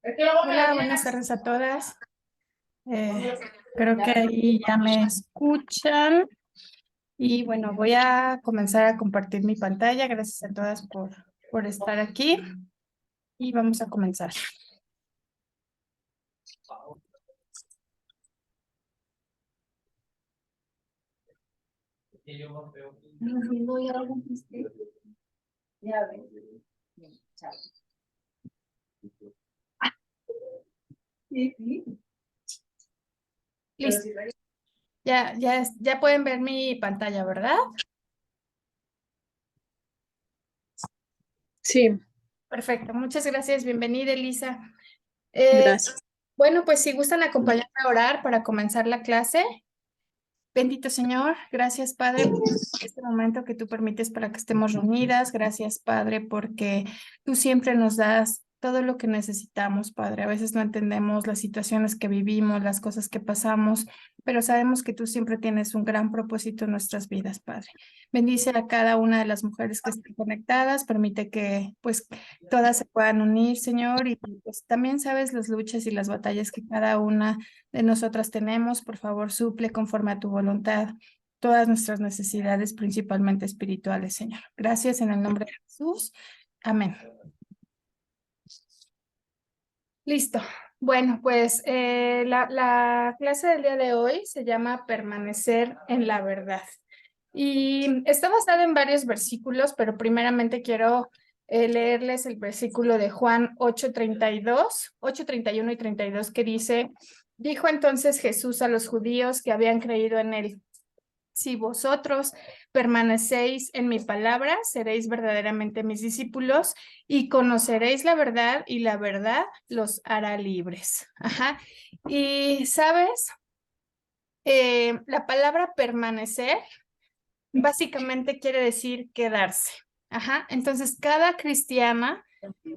Hola, buenas tardes a todas. Creo que ahí ya me escuchan. Y bueno, voy a comenzar a compartir mi pantalla. Gracias a todas por estar aquí. Y vamos a comenzar. Listo. Ya pueden ver mi pantalla, ¿verdad? Sí, Perfecto. Muchas gracias. Bienvenida, Elisa. gracias. Bueno, pues si gustan acompañarme a orar para comenzar la clase. Bendito Señor, gracias Padre por este momento que tú permites para que estemos reunidas. Gracias Padre porque tú siempre nos das todo lo que necesitamos, Padre. A veces no entendemos las situaciones que vivimos, las cosas que pasamos, pero sabemos que tú siempre tienes un gran propósito en nuestras vidas, Padre. Bendice a cada una de las mujeres que estén conectadas, permite que pues todas se puedan unir, Señor, y pues también sabes las luchas y las batallas que cada una de nosotras tenemos. Por favor, suple conforme a tu voluntad todas nuestras necesidades, principalmente espirituales, Señor. Gracias en el nombre de Jesús. Amén. Listo. Bueno, pues la clase del día de hoy se llama Permanecer en la verdad. Y está basada en varios versículos, pero primeramente quiero leerles el versículo de Juan 8:32, 8:31 y 32, que dice: dijo entonces Jesús a los judíos que habían creído en él: si vosotros permanecéis en mi palabra, seréis verdaderamente mis discípulos y conoceréis la verdad, y la verdad los hará libres. Ajá. Y sabes, la palabra permanecer básicamente quiere decir quedarse. Ajá. Entonces, cada cristiana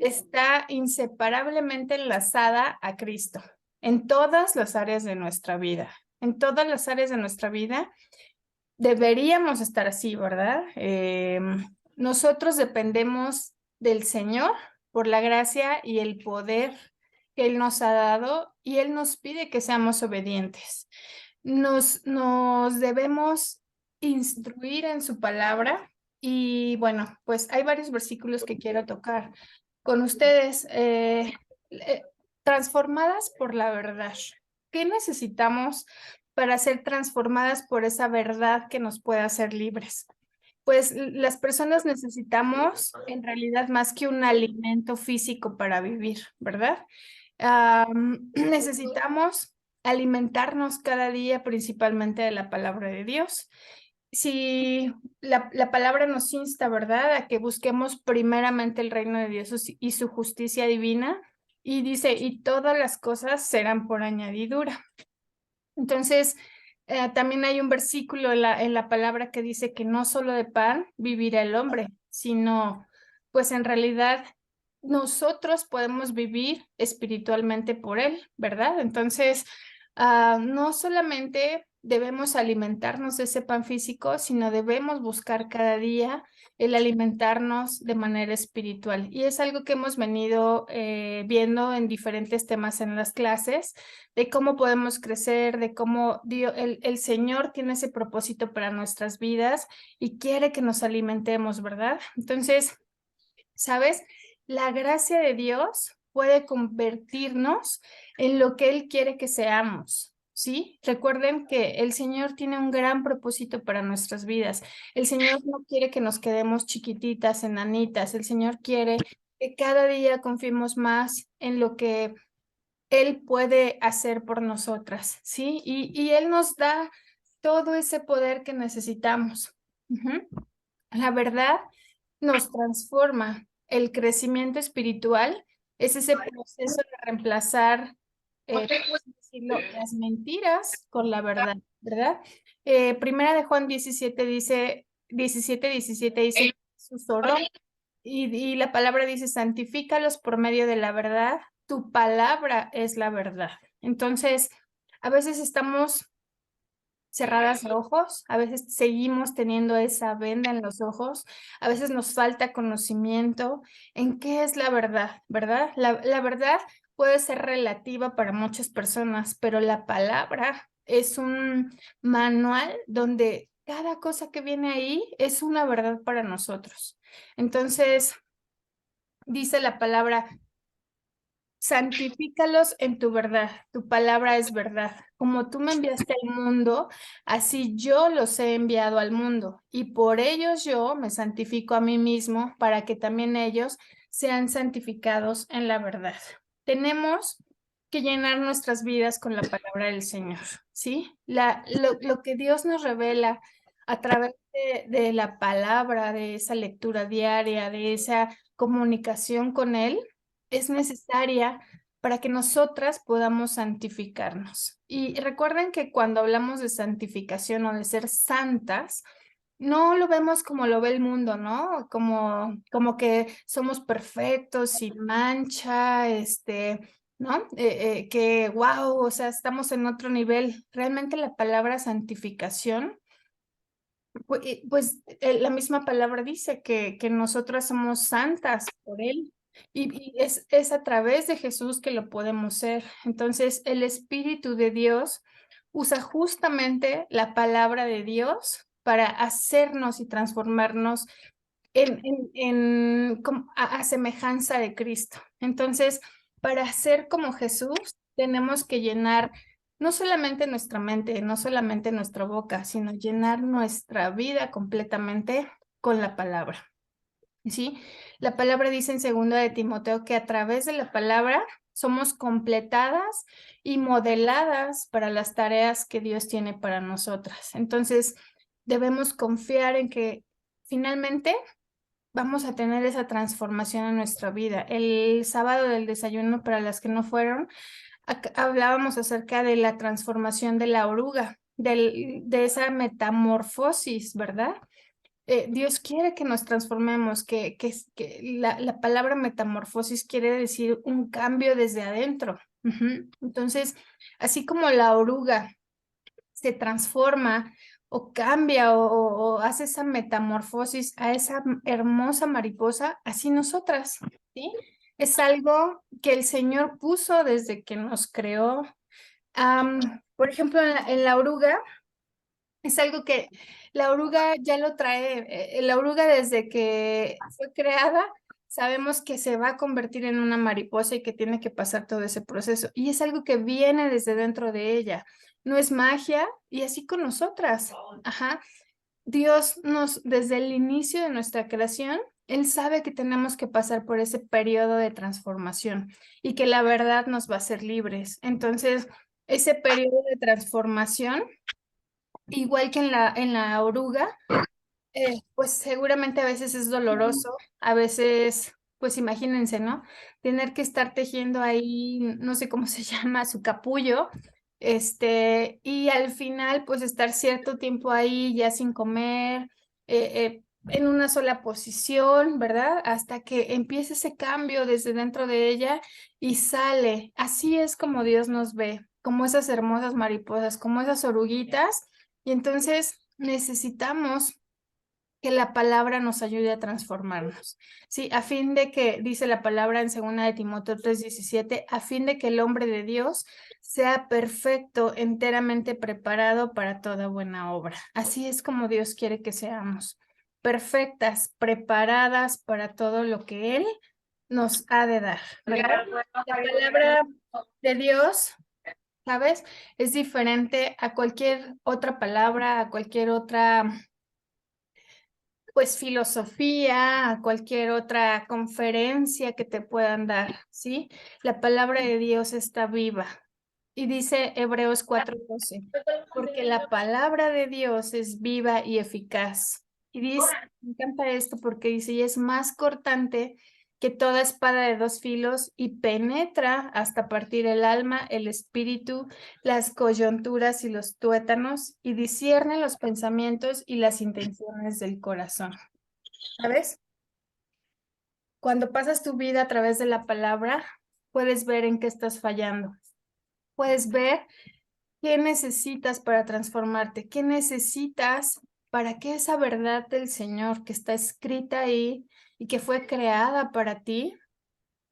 está inseparablemente enlazada a Cristo en todas las áreas de nuestra vida. En todas las áreas de nuestra vida deberíamos estar así, ¿verdad? Nosotros dependemos del Señor por la gracia y el poder que Él nos ha dado, y Él nos pide que seamos obedientes. Nos debemos instruir en su palabra, y bueno, pues hay varios versículos que quiero tocar con ustedes. Eh, Transformadas por la verdad. ¿Qué necesitamos para ser transformadas por esa verdad que nos puede hacer libres? Pues las personas necesitamos en realidad más que un alimento físico para vivir, ¿verdad? Necesitamos alimentarnos cada día principalmente de la palabra de Dios. Si la palabra nos insta, ¿verdad?, a que busquemos primeramente el reino de Dios y su justicia divina, y dice, y todas las cosas serán por añadidura. Entonces, también hay un versículo en la palabra que dice que no solo de pan vivirá el hombre, sino, pues en realidad, nosotros podemos vivir espiritualmente por él, ¿verdad? Entonces, no solamente debemos alimentarnos de ese pan físico, sino debemos buscar cada día el alimentarnos de manera espiritual. Y es algo que hemos venido viendo en diferentes temas en las clases, de cómo podemos crecer, de cómo el Señor tiene ese propósito para nuestras vidas y quiere que nos alimentemos, ¿verdad? Entonces, ¿sabes? La gracia de Dios puede convertirnos en lo que Él quiere que seamos. ¿Sí? Recuerden que el Señor tiene un gran propósito para nuestras vidas. El Señor no quiere que nos quedemos chiquititas, enanitas. El Señor quiere que cada día confiemos más en lo que Él puede hacer por nosotras, ¿sí? Y Él nos da todo ese poder que necesitamos. Ujú. La verdad nos transforma. El crecimiento espiritual es ese proceso de reemplazar, ¿cómo decirlo?, las mentiras con la verdad, ¿verdad? Primera de Juan 17 dice, 17 dice, Jesús oró, y la palabra dice: santifícalos por medio de la verdad, tu palabra es la verdad. Entonces, a veces estamos cerradas de ojos, a veces seguimos teniendo esa venda en los ojos, a veces nos falta conocimiento en qué es la verdad, ¿verdad? La verdad puede ser relativa para muchas personas, pero la palabra es un manual donde cada cosa que viene ahí es una verdad para nosotros. Entonces, dice la palabra, santifícalos en tu verdad, tu palabra es verdad. Como tú me enviaste al mundo, así yo los he enviado al mundo, y por ellos yo me santifico a mí mismo para que también ellos sean santificados en la verdad. Tenemos que llenar nuestras vidas con la palabra del Señor, ¿sí? Lo que Dios nos revela a través de la palabra, de esa lectura diaria, de esa comunicación con Él es necesaria para que nosotras podamos santificarnos. Y recuerden que cuando hablamos de santificación o de ser santas, no lo vemos como lo ve el mundo, ¿no? Como que somos perfectos, sin mancha, ¿no? Que wow, o sea, estamos en otro nivel. Realmente la palabra santificación la misma palabra dice que nosotras somos santas por Él y es a través de Jesús que lo podemos ser. Entonces, el Espíritu de Dios usa justamente la palabra de Dios para hacernos y transformarnos a semejanza de Cristo. Entonces, para ser como Jesús, tenemos que llenar no solamente nuestra mente, no solamente nuestra boca, sino llenar nuestra vida completamente con la palabra. ¿Sí? La palabra dice en 2 de Timoteo que a través de la palabra somos completadas y modeladas para las tareas que Dios tiene para nosotras. Entonces, debemos confiar en que finalmente vamos a tener esa transformación en nuestra vida. El sábado del desayuno, para las que no fueron, hablábamos acerca de la transformación de la oruga, de esa metamorfosis, ¿verdad? Dios quiere que nos transformemos, que la palabra metamorfosis quiere decir un cambio desde adentro. Entonces, así como la oruga se transforma o cambia o hace esa metamorfosis a esa hermosa mariposa, así nosotras, ¿sí? Es algo que el Señor puso desde que nos creó. Por ejemplo, en la oruga, es algo que la oruga ya lo trae. La oruga desde que fue creada, sabemos que se va a convertir en una mariposa y que tiene que pasar todo ese proceso. Y es algo que viene desde dentro de ella. No es magia y así con nosotras. Ajá. Dios desde el inicio de nuestra creación, Él sabe que tenemos que pasar por ese periodo de transformación y que la verdad nos va a hacer libres. Entonces, ese periodo de transformación igual que en la oruga, pues seguramente a veces es doloroso, a veces, pues imagínense, ¿no? Tener que estar tejiendo ahí, no sé cómo se llama, su capullo, y al final, pues estar cierto tiempo ahí ya sin comer, en una sola posición, ¿verdad? Hasta que empiece ese cambio desde dentro de ella y sale. Así es como Dios nos ve, como esas hermosas mariposas, como esas oruguitas y entonces necesitamos que la palabra nos ayude a transformarnos, ¿sí? A fin de que, dice la palabra en 2 de Timoteo 3:17, a fin de que el hombre de Dios sea perfecto, enteramente preparado para toda buena obra. Así es como Dios quiere que seamos, perfectas, preparadas para todo lo que Él nos ha de dar, ¿verdad? La palabra de Dios, ¿sabes? Es diferente a cualquier otra palabra, a cualquier otra, pues, filosofía, a cualquier otra conferencia que te puedan dar, ¿sí? La palabra de Dios está viva. Y dice Hebreos 4:12, porque la palabra de Dios es viva y eficaz. Y dice, me encanta esto porque dice, y es más cortante que toda espada de dos filos y penetra hasta partir el alma, el espíritu, las coyunturas y los tuétanos y discierne los pensamientos y las intenciones del corazón. ¿Sabes? Cuando pasas tu vida a través de la palabra, puedes ver en qué estás fallando. Puedes ver ¿Qué necesitas para transformarte? ¿Qué necesitas para que esa verdad del Señor que está escrita ahí y que fue creada para ti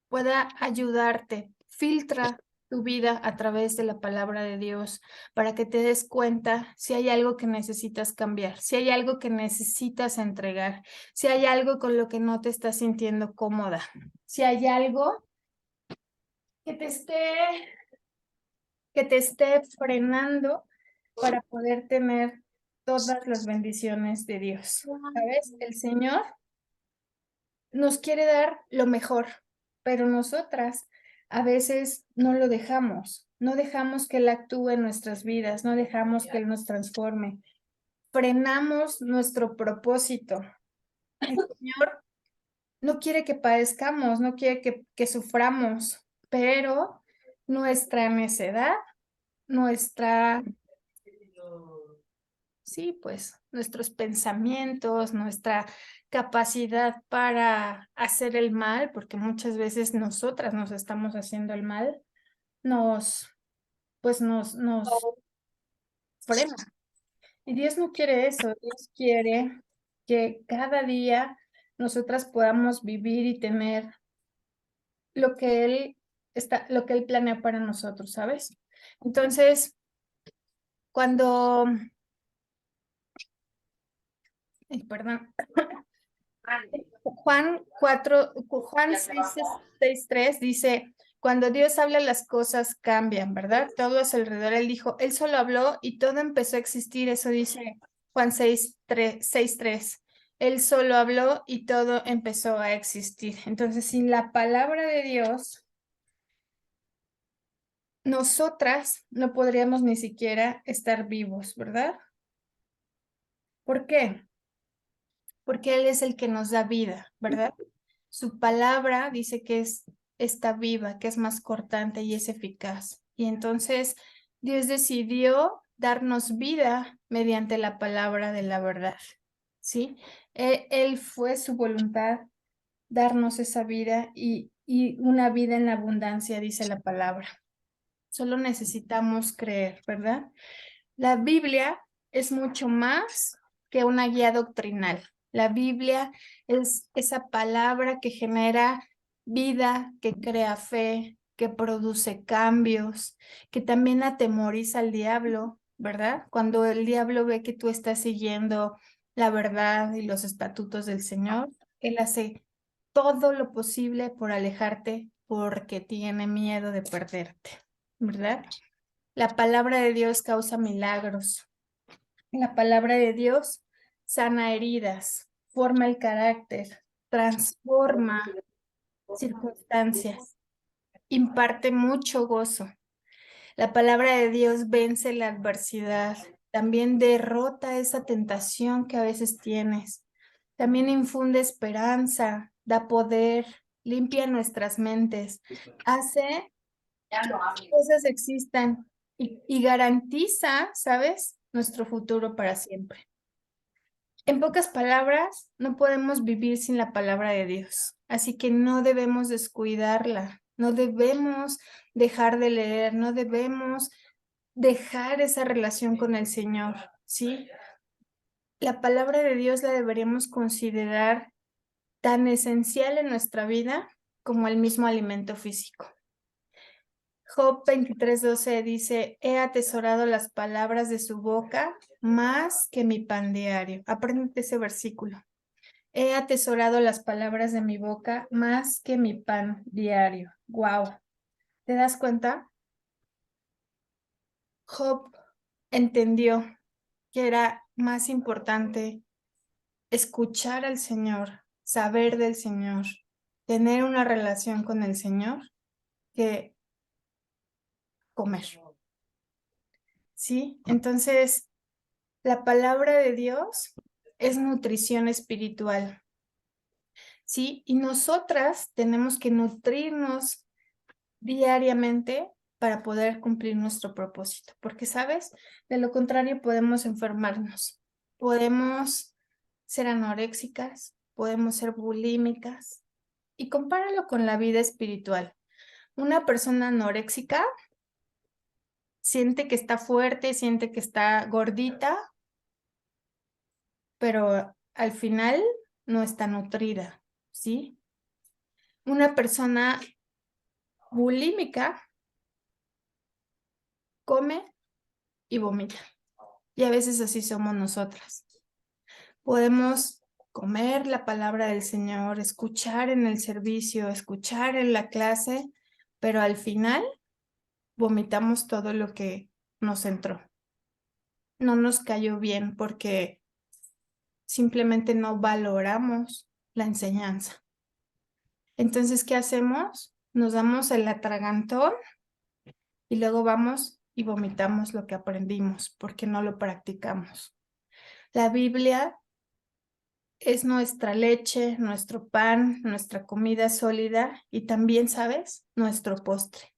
pueda ayudarte? Filtra tu vida a través de la palabra de Dios para que te des cuenta si hay algo que necesitas cambiar, si hay algo que necesitas entregar, si hay algo con lo que no te estás sintiendo cómoda, si hay algo que te esté frenando para poder tener todas las bendiciones de Dios. ¿Sabes? El Señor nos quiere dar lo mejor, pero nosotras a veces no lo dejamos. No dejamos que Él actúe en nuestras vidas, no dejamos que Él nos transforme. Frenamos nuestro propósito. El Señor no quiere que padezcamos, no quiere que suframos, pero nuestra necedad, nuestra sí, pues nuestros pensamientos, nuestra capacidad para hacer el mal, porque muchas veces nosotras nos estamos haciendo el mal, nos, pues nos frena. Y Dios no quiere eso, Dios quiere que cada día nosotras podamos vivir y tener lo que Él planea para nosotros, ¿sabes? Entonces, cuando, perdón, Juan 6:3 dice, cuando Dios habla las cosas cambian, ¿verdad? Todo a su alrededor, Él dijo, Él solo habló y todo empezó a existir, eso dice Juan 6:3. Él solo habló y todo empezó a existir. Entonces, sin la palabra de Dios, nosotras no podríamos ni siquiera estar vivos, ¿verdad? ¿Por qué? Porque Él es el que nos da vida, ¿verdad? Su palabra dice que está viva, que es más cortante y es eficaz. Y entonces Dios decidió darnos vida mediante la palabra de la verdad, ¿sí? Él fue su voluntad darnos esa vida y una vida en abundancia, dice la palabra. Solo necesitamos creer, ¿verdad? La Biblia es mucho más que una guía doctrinal. La Biblia es esa palabra que genera vida, que crea fe, que produce cambios, que también atemoriza al diablo, ¿verdad? Cuando el diablo ve que tú estás siguiendo la verdad y los estatutos del Señor, él hace todo lo posible por alejarte porque tiene miedo de perderte, ¿verdad? La palabra de Dios causa milagros. La palabra de Dios sana heridas, forma el carácter, transforma circunstancias, imparte mucho gozo. La palabra de Dios vence la adversidad, también derrota esa tentación que a veces tienes. También infunde esperanza, da poder, limpia nuestras mentes, hace que cosas existan y garantiza, ¿sabes? Nuestro futuro para siempre. En pocas palabras, no podemos vivir sin la palabra de Dios, así que no debemos descuidarla, no debemos dejar de leer, no debemos dejar esa relación con el Señor, ¿sí? La palabra de Dios la deberíamos considerar tan esencial en nuestra vida como el mismo alimento físico. Job 23:12 dice, he atesorado las palabras de su boca más que mi pan diario. Apréndete ese versículo. He atesorado las palabras de mi boca más que mi pan diario. Wow. ¿Te das cuenta? Job entendió que era más importante escuchar al Señor, saber del Señor, tener una relación con el Señor que comer. ¿Sí? Entonces, la palabra de Dios es nutrición espiritual. ¿Sí? Y nosotras tenemos que nutrirnos diariamente para poder cumplir nuestro propósito, porque, ¿sabes? De lo contrario podemos enfermarnos, podemos ser anoréxicas, podemos ser bulímicas y compáralo con la vida espiritual. Una persona anoréxica siente que está fuerte, siente que está gordita, pero al final no está nutrida, ¿sí? Una persona bulímica come y vomita. Y a veces así somos nosotras. Podemos comer la palabra del Señor, escuchar en el servicio, escuchar en la clase, pero al final vomitamos todo lo que nos entró. No nos cayó bien porque simplemente no valoramos la enseñanza. Entonces, ¿qué hacemos? Nos damos el atragantón y luego vamos y vomitamos lo que aprendimos porque no lo practicamos. La Biblia es nuestra leche, nuestro pan, nuestra comida sólida y también, ¿sabes? Nuestro postre.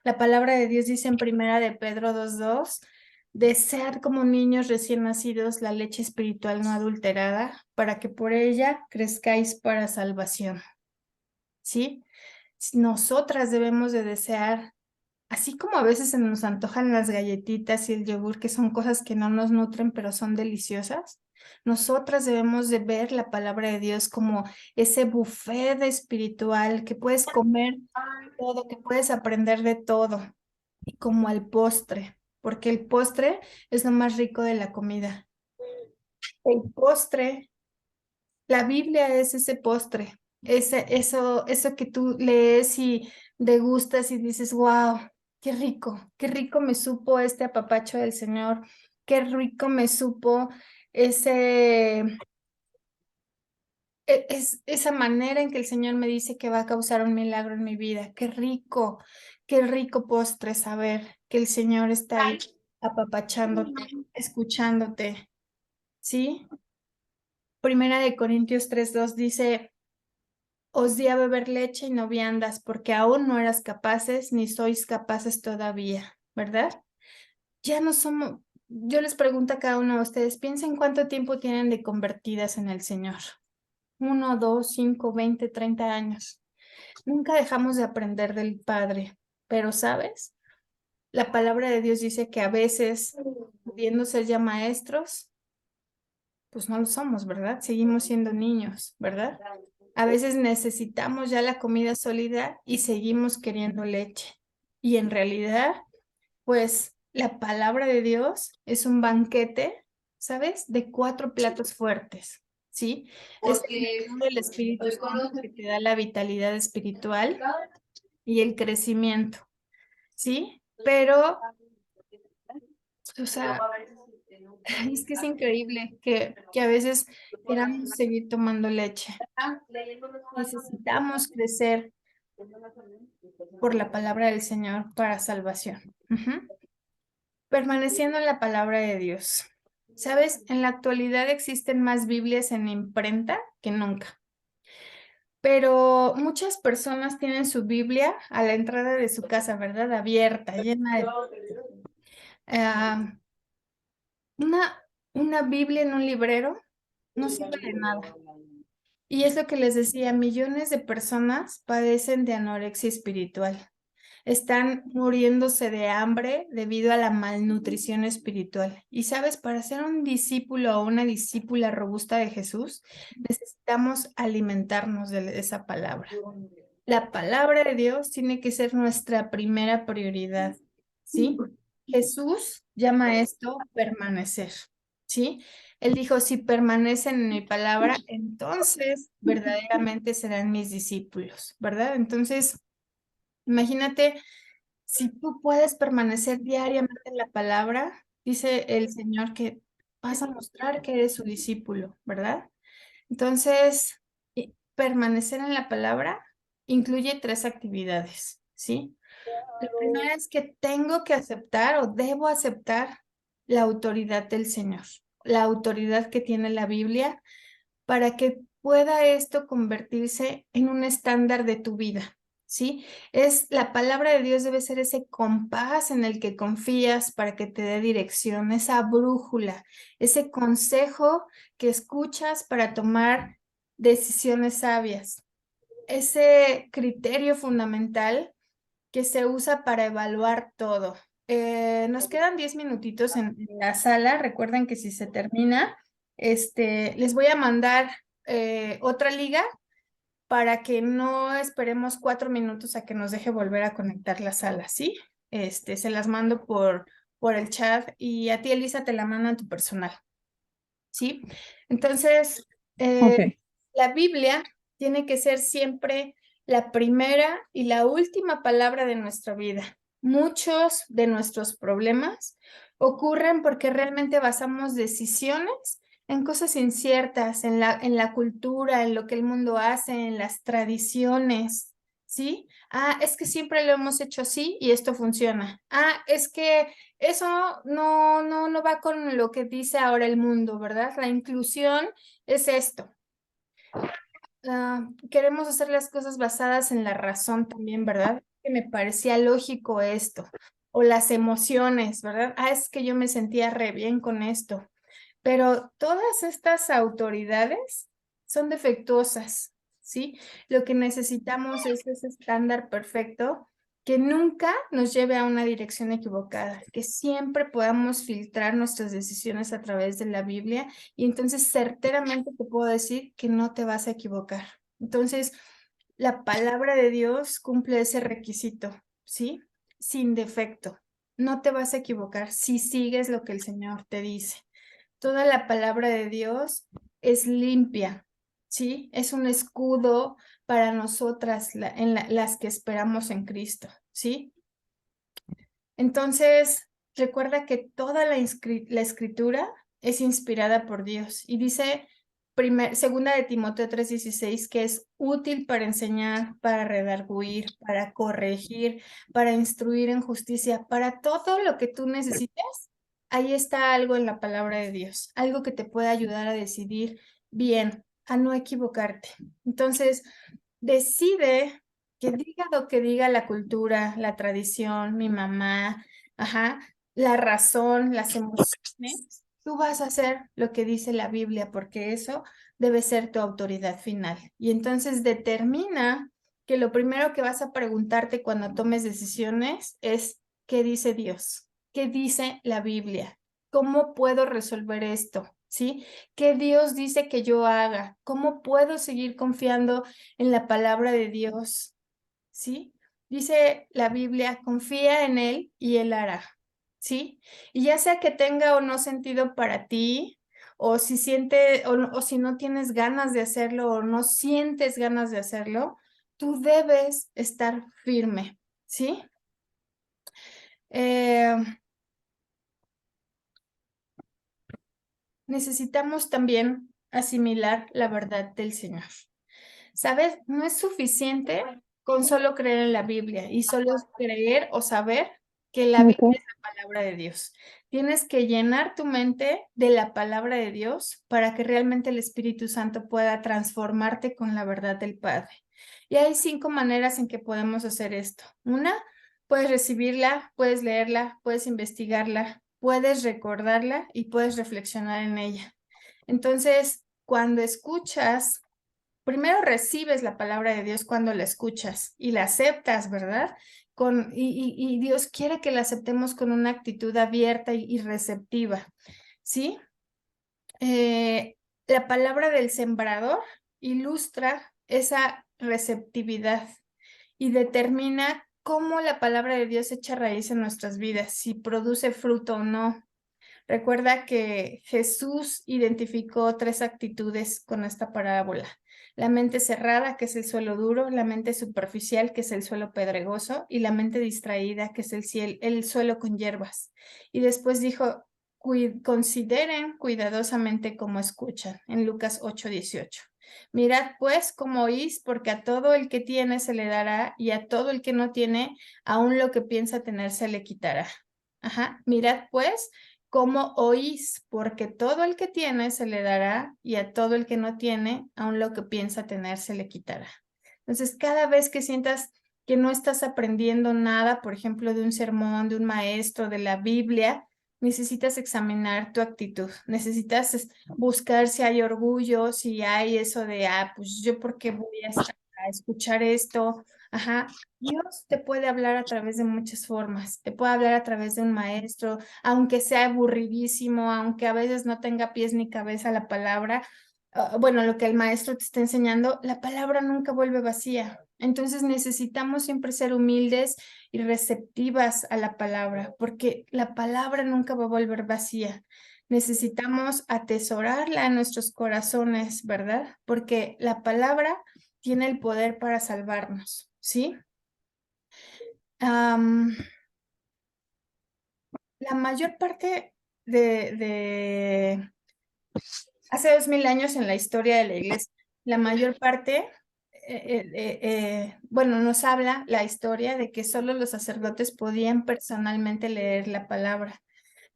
La palabra de Dios dice en Primera de Pedro 2:2, desead como niños recién nacidos la leche espiritual no adulterada, para que por ella crezcáis para salvación. ¿Sí? Nosotras debemos de desear, así como a veces se nos antojan las galletitas y el yogur, que son cosas que no nos nutren, pero son deliciosas. Nosotras debemos de ver la palabra de Dios como ese buffet espiritual que puedes comer todo, que puedes aprender de todo, y como el postre, porque el postre es lo más rico de la comida. El postre, la Biblia es ese postre, eso que tú lees y degustas y dices, wow, qué rico me supo este apapacho del Señor, qué rico me supo ese es esa manera en que el Señor me dice que va a causar un milagro en mi vida. Qué rico postre saber que el Señor está ahí apapachándote, escuchándote, ¿sí? Primera de Corintios 3:2 dice, os di a beber leche y no viandas, porque aún no eras capaces ni sois capaces todavía, ¿verdad? Ya no somos, yo les pregunto a cada uno de ustedes, piensen cuánto tiempo tienen de convertidas en el Señor. 1, 2, 5, 20, 30 años. Nunca dejamos de aprender del Padre, pero ¿sabes? La palabra de Dios dice que a veces, pudiendo ser ya maestros, pues no lo somos, ¿verdad? Seguimos siendo niños, ¿verdad? A veces necesitamos ya la comida sólida y seguimos queriendo leche. Y en realidad, pues la palabra de Dios es un banquete, ¿sabes? De 4 platos fuertes, ¿sí? Es el Espíritu Santo que te da la vitalidad espiritual y el crecimiento, ¿sí? Pero, o sea, es que es increíble que a veces queramos seguir tomando leche. Necesitamos crecer por la palabra del Señor para salvación. Ujú. Permaneciendo en la palabra de Dios. ¿Sabes? En la actualidad existen más Biblias en imprenta que nunca. Pero muchas personas tienen su Biblia a la entrada de su casa, ¿verdad? Abierta, llena de... Ah, una, una Biblia en un librero no sirve de nada. Y es lo que les decía, millones de personas padecen de anorexia espiritual. Están muriéndose de hambre debido a la malnutrición espiritual. Y sabes, para ser un discípulo o una discípula robusta de Jesús, necesitamos alimentarnos de esa palabra. La palabra de Dios tiene que ser nuestra primera prioridad, ¿sí? Jesús llama esto permanecer, ¿sí? Él dijo, si permanecen en mi palabra, entonces verdaderamente serán mis discípulos, ¿verdad? Entonces, imagínate, si tú puedes permanecer diariamente en la palabra, dice el Señor que vas a mostrar que eres su discípulo, ¿verdad? Entonces, permanecer en la palabra incluye 3 actividades, ¿sí? La primera es que tengo que aceptar o debo aceptar la autoridad del Señor, la autoridad que tiene la Biblia para que pueda esto convertirse en un estándar de tu vida, ¿sí? La palabra de Dios debe ser ese compás en el que confías para que te dé dirección, esa brújula, ese consejo que escuchas para tomar decisiones sabias, ese criterio fundamental que se usa para evaluar todo. nos quedan 10 minutitos en la sala. Recuerden que si se termina, les voy a mandar otra liga para que no esperemos 4 minutos a que nos deje volver a conectar la sala, ¿sí? Se las mando por el chat y a ti, Elisa, te la mando a tu personal, ¿sí? Entonces, Ok. la Biblia tiene que ser siempre la primera y la última palabra de nuestra vida. Muchos de nuestros problemas ocurren porque realmente basamos decisiones en cosas inciertas, en la cultura, en lo que el mundo hace, en las tradiciones, ¿sí? Ah, es que siempre lo hemos hecho así y esto funciona. Ah, es que eso no va con lo que dice ahora el mundo, ¿verdad? La inclusión es esto. Queremos hacer las cosas basadas en la razón también, ¿verdad? Que me parecía lógico esto. O las emociones, ¿verdad? Ah, es que yo me sentía re bien con esto. Pero todas estas autoridades son defectuosas, ¿sí? Lo que necesitamos es ese estándar perfecto que nunca nos lleve a una dirección equivocada, que siempre podamos filtrar nuestras decisiones a través de la Biblia y entonces certeramente te puedo decir que no te vas a equivocar. Entonces, la palabra de Dios cumple ese requisito, ¿sí? Sin defecto. No te vas a equivocar si sigues lo que el Señor te dice. Toda la palabra de Dios es limpia, ¿sí? Es un escudo para nosotras, las que esperamos en Cristo, ¿sí? Entonces, recuerda que toda la escritura es inspirada por Dios y dice segunda de Timoteo 3:16 que es útil para enseñar, para redarguir, para corregir, para instruir en justicia, para todo lo que tú necesites. Ahí está algo en la palabra de Dios, algo que te puede ayudar a decidir bien, a no equivocarte. Entonces, decide que diga lo que diga la cultura, la tradición, mi mamá, ajá, la razón, las emociones, tú vas a hacer lo que dice la Biblia, porque eso debe ser tu autoridad final. Y entonces determina que lo primero que vas a preguntarte cuando tomes decisiones es, ¿qué dice Dios? ¿Qué dice la Biblia? ¿Cómo puedo resolver esto? ¿Sí? ¿Qué Dios dice que yo haga? ¿Cómo puedo seguir confiando en la palabra de Dios? ¿Sí? Dice la Biblia, confía en Él y Él hará, ¿sí? Y ya sea que tenga o no sentido para ti, o si o si no tienes ganas de hacerlo o no sientes ganas de hacerlo, tú debes estar firme, ¿sí? Eh, necesitamos también asimilar la verdad del Señor. ¿Sabes? No es suficiente con solo creer en la Biblia y solo creer o saber que la Biblia Ok. es la palabra de Dios. Tienes que llenar tu mente de la palabra de Dios para que realmente el Espíritu Santo pueda transformarte con la verdad del Padre. Y hay 5 maneras en que podemos hacer esto. Una, puedes recibirla, puedes leerla, puedes investigarla, puedes recordarla y puedes reflexionar en ella. Entonces, cuando escuchas, primero recibes la palabra de Dios cuando la escuchas y la aceptas, ¿verdad? Y Dios quiere que la aceptemos con una actitud abierta y receptiva, ¿sí? La palabra del sembrador ilustra esa receptividad y determina cómo la palabra de Dios echa raíz en nuestras vidas, si produce fruto o no. Recuerda que Jesús identificó 3 actitudes con esta parábola. La mente cerrada, que es el suelo duro, la mente superficial, que es el suelo pedregoso, y la mente distraída, que es el suelo con hierbas. Y después dijo, consideren cuidadosamente cómo escuchan, en Lucas 8:18. Mirad pues cómo oís, porque a todo el que tiene se le dará, y a todo el que no tiene, aún lo que piensa tener se le quitará. Ajá, mirad pues cómo oís, porque todo el que tiene se le dará y a todo el que no tiene, aun lo que piensa tener se le quitará. Entonces, cada vez que sientas que no estás aprendiendo nada, por ejemplo, de un sermón, de un maestro, de la Biblia, necesitas examinar tu actitud, necesitas buscar si hay orgullo, si hay eso de, pues yo por qué voy a escuchar esto, Ajá. Dios te puede hablar a través de muchas formas, te puede hablar a través de un maestro, aunque sea aburridísimo, aunque a veces no tenga pies ni cabeza la palabra, bueno, lo que el maestro te está enseñando, la palabra nunca vuelve vacía. Entonces necesitamos siempre ser humildes y receptivas a la palabra, porque la palabra nunca va a volver vacía. Necesitamos atesorarla en nuestros corazones, ¿verdad? Porque la palabra tiene el poder para salvarnos, ¿sí? La mayor parte de hace 2000 años en la historia de la iglesia, la mayor parte, bueno, nos habla la historia de que solo los sacerdotes podían personalmente leer la palabra,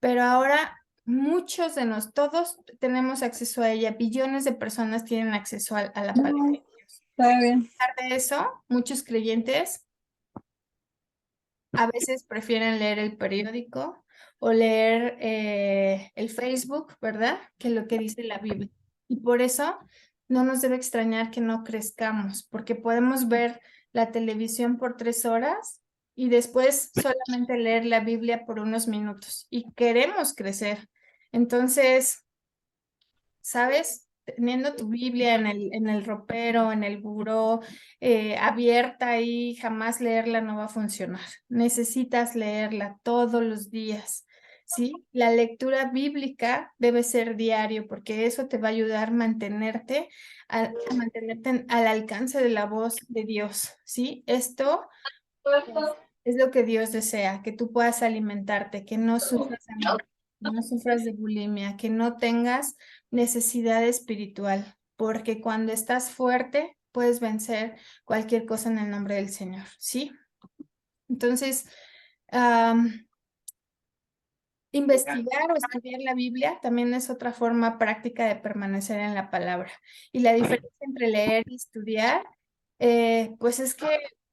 pero ahora muchos de nosotros, todos tenemos acceso a ella, billones de personas tienen acceso a la palabra. Está bien. A pesar de eso, muchos creyentes a veces prefieren leer el periódico o leer el Facebook, ¿verdad? Que lo que dice la Biblia. Y por eso no nos debe extrañar que no crezcamos, porque podemos ver la televisión por 3 horas y después solamente leer la Biblia por unos minutos y queremos crecer. Entonces, ¿sabes? Teniendo tu Biblia en el ropero, en el buró, abierta ahí, jamás leerla no va a funcionar. Necesitas leerla todos los días, ¿sí? La lectura bíblica debe ser diario porque eso te va a ayudar a mantenerte al alcance de la voz de Dios, ¿sí? Esto es lo que Dios desea, que tú puedas alimentarte, que no sufras de anorexia, que no sufras de bulimia, que no tengas necesidad espiritual, porque cuando estás fuerte puedes vencer cualquier cosa en el nombre del Señor, ¿sí? Entonces, investigar o estudiar la Biblia también es otra forma práctica de permanecer en la palabra. Y la diferencia entre leer y estudiar, pues es que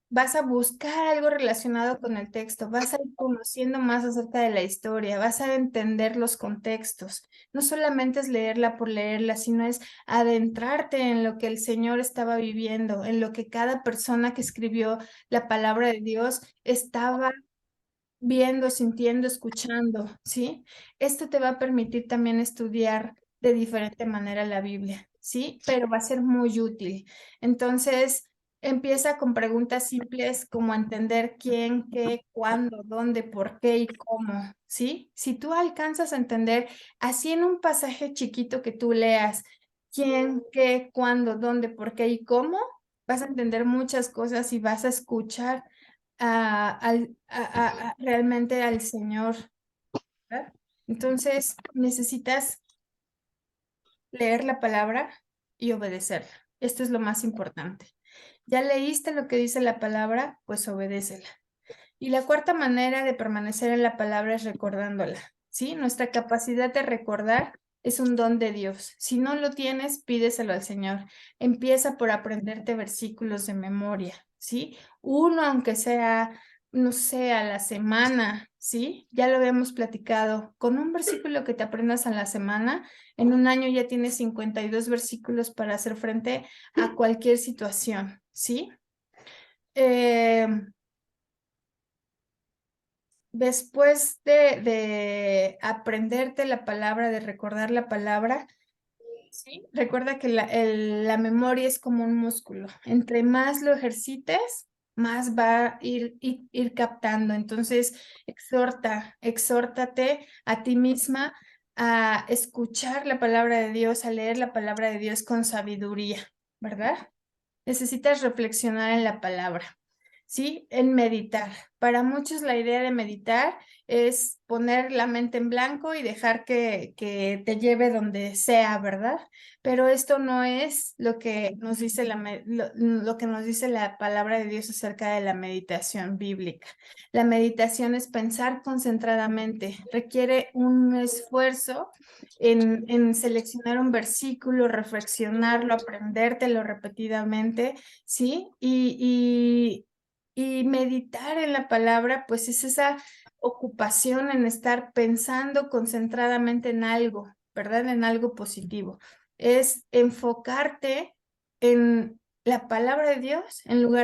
vas a buscar algo relacionado con el texto, vas a ir conociendo más acerca de la historia, vas a entender los contextos. No solamente es leerla por leerla, sino es adentrarte en lo que el Señor estaba viviendo, en lo que cada persona que escribió la palabra de Dios estaba viendo, sintiendo, escuchando, ¿sí? Esto te va a permitir también estudiar de diferente manera la Biblia, ¿sí? Pero va a ser muy útil. Entonces, empieza con preguntas simples como entender quién, qué, cuándo, dónde, por qué y cómo, ¿sí? Si tú alcanzas a entender así en un pasaje chiquito que tú leas, quién, qué, cuándo, dónde, por qué y cómo, vas a entender muchas cosas y vas a escuchar realmente al Señor, ¿verdad? Entonces necesitas leer la palabra y obedecerla. Esto es lo más importante. Ya leíste lo que dice la palabra, pues obedécela. Y la cuarta manera de permanecer en la palabra es recordándola, ¿sí? Nuestra capacidad de recordar es un don de Dios. Si no lo tienes, pídeselo al Señor. Empieza por aprenderte versículos de memoria, ¿sí? Uno, aunque sea, no sé, a la semana, ¿sí? Ya lo habíamos platicado. Con un versículo que te aprendas a la semana, en un año ya tienes 52 versículos para hacer frente a cualquier situación, ¿sí? Eh, Después de aprenderte la palabra, de recordar la palabra, ¿sí? Recuerda que la memoria es como un músculo. Entre más lo ejercites, más va a ir captando. Entonces, exhórtate a ti misma a escuchar la palabra de Dios, a leer la palabra de Dios con sabiduría, ¿verdad? Necesitas reflexionar en la palabra. ¿Sí? En meditar. Para muchos la idea de meditar es poner la mente en blanco y dejar que te lleve donde sea, ¿verdad? Pero esto no es lo que nos dice lo que nos dice la palabra de Dios acerca de la meditación bíblica. La meditación es pensar concentradamente, requiere un esfuerzo en seleccionar un versículo, reflexionarlo, aprendértelo repetidamente, ¿sí? Y meditar en la palabra, pues es esa ocupación en estar pensando concentradamente en algo, ¿verdad? En algo positivo. Es enfocarte en la palabra de Dios en lugar